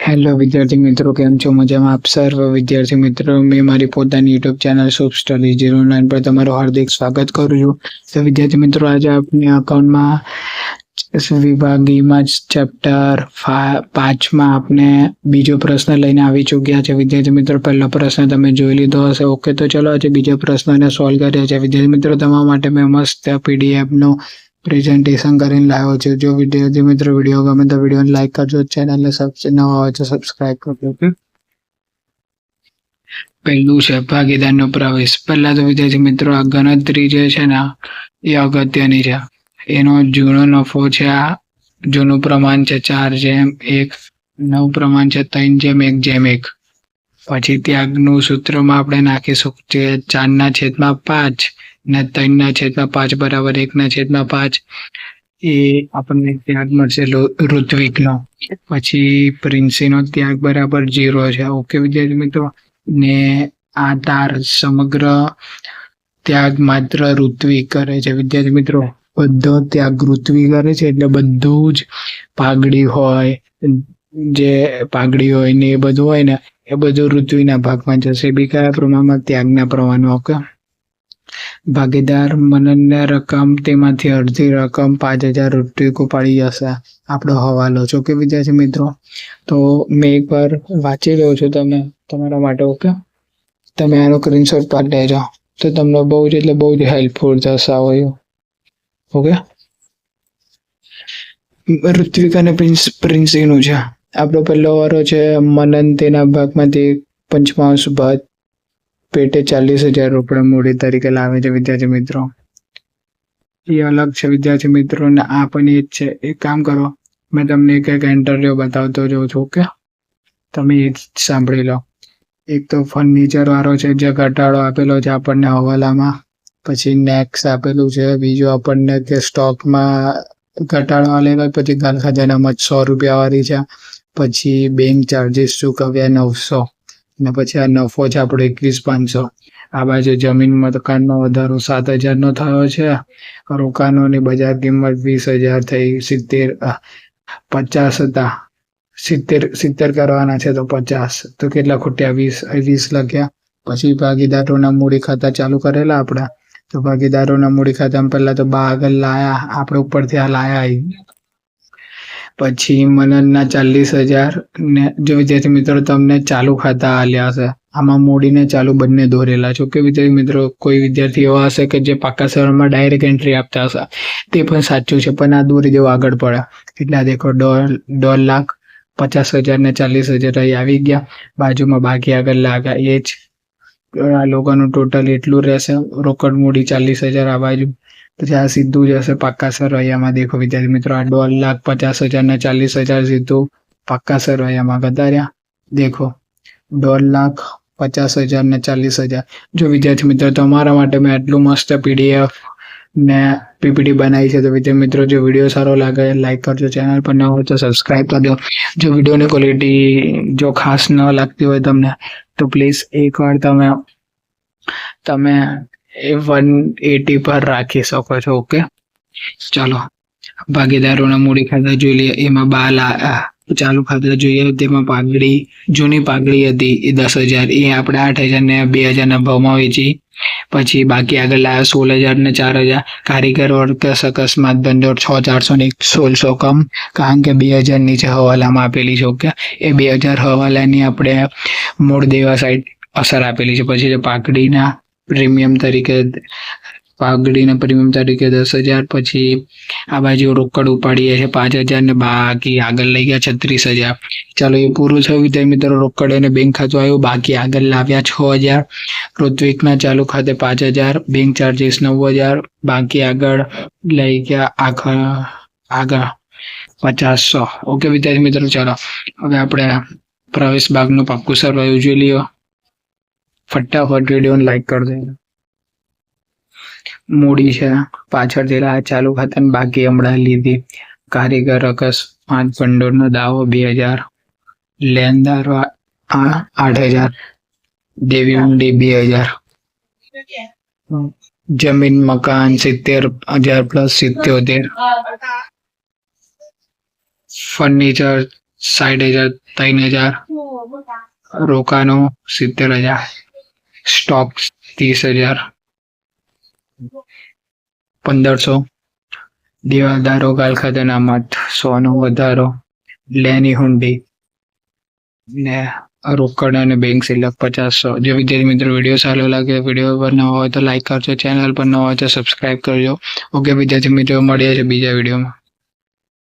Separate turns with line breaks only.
Hello વિદ્યાર્થી મિત્રો, કેમ છો? મજામાં? આપ સર્વ વિદ્યાર્થી મિત્રો, મેં મારી પોતાની યુટ્યુબ ચેનલ શુભ સ્ટડી 09 પર તમારું હાર્દિક સ્વાગત કરું છું. તો વિદ્યાર્થી મિત્રો, આજે આપણે અકાઉન્ટમાં વિભાગીમાં ચેપ્ટર 5માં આપણે બીજો પ્રશ્ન લઈને આવી ચૂક્યા છે. વિદ્યાર્થી મિત્રો, પહેલો પ્રશ્ન તમે જોઈ લીધો હશે. ઓકે, તો ચલો આજે બીજો પ્રશ્નને સોલ્વ કરીએ છીએ. વિદ્યાર્થી મિત્રો, તમારા માટે મેં મસ્ત પીડીએફનો પ્રેઝન્ટેશન કરીને લાવ્યો છે. જો વિદ્યાર્થી મિત્રો વિડીયો ગમે તો વિડીયોને લાઈક કરજો, ચેનલને નવા હોય તો સબસ્ક્રાઇબ કરજો. ઓકે, પહેલું છે ભાગીદારનો પ્રવેશ. પહેલા તો વિદ્યાર્થી મિત્રો આ ગણતરી જે છે ને એ અગત્યની છે. એનો જૂનો નફો છે, આ જૂનું પ્રમાણ છે 4:1, નવું પ્રમાણ છે 3:1:1. પછી ત્યાગનું સૂત્રમાં આપણે નાખીશું જે 4/5 ને 3/5 બરાબર 1/5. એ આપણને ત્યાગ મળશે ઋત્વિકનો. પછી પ્રિન્સીનો ત્યાગ બરાબર 0 છે. ઓકે વિદ્યાર્થી મિત્રો, ને આ તાર સમગ્ર ત્યાગ માત્ર ઋત્વિક કરે છે. વિદ્યાર્થી મિત્રો, બધો ત્યાગ ઋત્વિક કરે છે, એટલે બધું જ પાઘડી હોય, જે પાઘડી હોય ને એ બધું હોય ને એ બધું ઋત્વિકના ભાગમાં જશે. બી કયા પ્રમાણમાં? ત્યાગના પ્રમાણમાં. ઓકે, ભાગીદાર મનનને રકમ તેમાંથી અડધી રકમ 5000 ઋત્વિક ઉપાડી જશે. આપણો હવાલો છો કે વિદ્યાર્થી મિત્રો, તો મેં એકવાર વાંચી રહ્યો છું તમારા માટે. ઓકે, તમે આનો સ્ક્રીનશોટ પાડી લેજો તો તમને બહુ જ એટલે બહુ જ હેલ્પફુલ થશે. હોય ઓકે, ઋત્વિક અને પ્રિન્સીનું છે. આપણો પહેલો વારો છે મનન, તેના ભાગમાંથી પંચમાંશ ભાત પેટે 40,000 રૂપિયા મૂડી તરીકે લાવે છે. વિદ્યાર્થી મિત્રો, એ અલગ છે. વિદ્યાર્થી મિત્રો, ને આ પણ એ જ છે. એક કામ કરો, મેં તમને એક ઇન્ટરવ્યુ બતાવતો જાઉં છું. ઓકે, તમે એ જ સાંભળી લો. એક તો ફર્નિચર વાળો છે, જે ઘટાડો આપેલો છે આપણને હવાલામાં. પછી નેક્સ આપેલું છે. બીજું આપણને કે સ્ટોકમાં ઘટાડો આલેલો. પછી ઘર ખજાનામાં 100 રૂપિયા વાળી છે. પછી બેંક ચાર્જીસ ચૂકવ્યા 900, ને પછી આ નફો છે આપણો 21,500. આ બાજુ જમીન મકાનનો વધારો 7,000 થયો છે. રોકાણોની બજાર કિંમત 20,000 થઈ. 50 હતા, 70 કરવાના છે તો 50, તો કેટલા ખૂટ્યા? 20 લખ્યા. પછી ભાગીદારોના મૂડી ખાતા ચાલુ કરેલા આપણા. તો ભાગીદારોના મૂડી ખાતામાં પહેલા તો આગળ લાયા, આપણે ઉપરથી આ લાયા. પછી મનનના 40,000 ને જો વિદ્યાર્થી મિત્રો તમને ચાલુ ખાતા આલ્યા હશે, આમાં મૂડીને ચાલુ બંને દોરેલા છે. કે વિદ્યાર્થી મિત્રો, કોઈ વિદ્યાર્થી એવા હશે કે જે પાકા સરળમાં ડાયરેક્ટ એન્ટ્રી આપતા હશે, તે પણ સાચું છે, પણ આ દોરી દેવું આગળ પડે. એટલે દેખો 1,50,000 ને 40,000 અહીં આવી ગયા. બાજુમાં બાકી આગળ લાગ્યા. એ જ આ લોકોનું ટોટલ એટલું રહેશે. રોકડ મૂડી 40,000 આ બાજુ. પછી આ સીધું જશે પાક્કા સરવૈયામાં. દેખો વિદ્યાર્થી મિત્રો, આ 1,50,000 ને 40,000 સીધું પાક્કા સરવૈયામાં ગતાર્યા. દેખો 1,50,000 ને 40,000. જો વિદ્યાર્થી મિત્રો, તમારા માટે મેં એટલું મસ્ત પીડીએફ ને પીપીટી બનાવી છે. તો વિદ્યાર્થી મિત્રો, જો વિડીયો સારો લાગે લાઈક કરજો, ચેનલ પર ન હોય તો સબસ્ક્રાઈબ કરજો. જો વિડીયોની ક્વોલિટી જો ખાસ ન લાગતી હોય તમને, તો પ્લીઝ એકવાર તમે 180 પર રાખી શકો છો. ઓકે, ચાલો ભાગીદારોના મૂડી ખાતા જોઈ લઈએ. એમાં ચાલુ ખાતા જોઈએ, તેમાં જૂની પાઘડી હતી એ 10,000, એ આપણે 8,000 ને 2,000 ભાવમાં વેચી. પછી બાકી આગળ લાવ્યા 16,000 ને 4,000. કારીગર વર્ગ અકસ્માત ભંડોળ 6,400 ને 1,600 કમ, કારણ કે 2,000 નીચે હવાલામાં આપેલી છે. ઓકે, એ 2,000 હવાલાની આપણે મૂળ દેવા સાઈડ અસર આપેલી છે. પછી પાઘડીના પ્રીમિયમ તરીકે 10,000. પછી આ બાજુ રોકડ ઉપાડીએ છે 5,000 ને બાકી આગળ લઈ ગયા 36,000. ચાલો એ પૂરું થયું વિદ્યાર્થી મિત્રો. રોકડ અને બેંક ખાતું આવ્યું. બાકી આગળ લાવ્યા 6,000. ઋત્વિકના ચાલુ ખાતે 5,000. Bank charges 9,000. બાકી આગળ લઈ ગયા આગળ 5,500. ઓકે વિદ્યાર્થી મિત્રો, ચાલો હવે આપણે પ્રવેશ ભાગનું પાક્કું સરવાયું જોઈ લ્યો. ફટાફટ વિડીયોને લાઈક કરી દેજો. મૂડી છે પાછળથી ચાલુ ખાતાની બાકી હમણાં લીધી. કારીગર અકસ્માત ભંડોળનો દાવો 2,000. લેણદાર 8,000. દેવી ઊંડી 2,000. જમીન મકાન 70,000 પ્લસ 77. ફર્નિચર 60,000 3,000 રોકાનો 70,000 સ્ટોક 30,000 1500 દેવાદારો ગાલ ખાતે અનામત 100 નો વધારો લેની હુંડી ને રોકડ અને બેંક સિલક 50-100. જે વિદ્યાર્થી મિત્રો વિડીયો સારો લાગે વિડીયો પર નવા હોય તો લાઈક કરજો, ચેનલ પર નવા હોય તો સબસ્ક્રાઇબ કરજો. ઓકે વિદ્યાર્થી મિત્રો મળીએ છીએ બીજા વિડીયોમાં.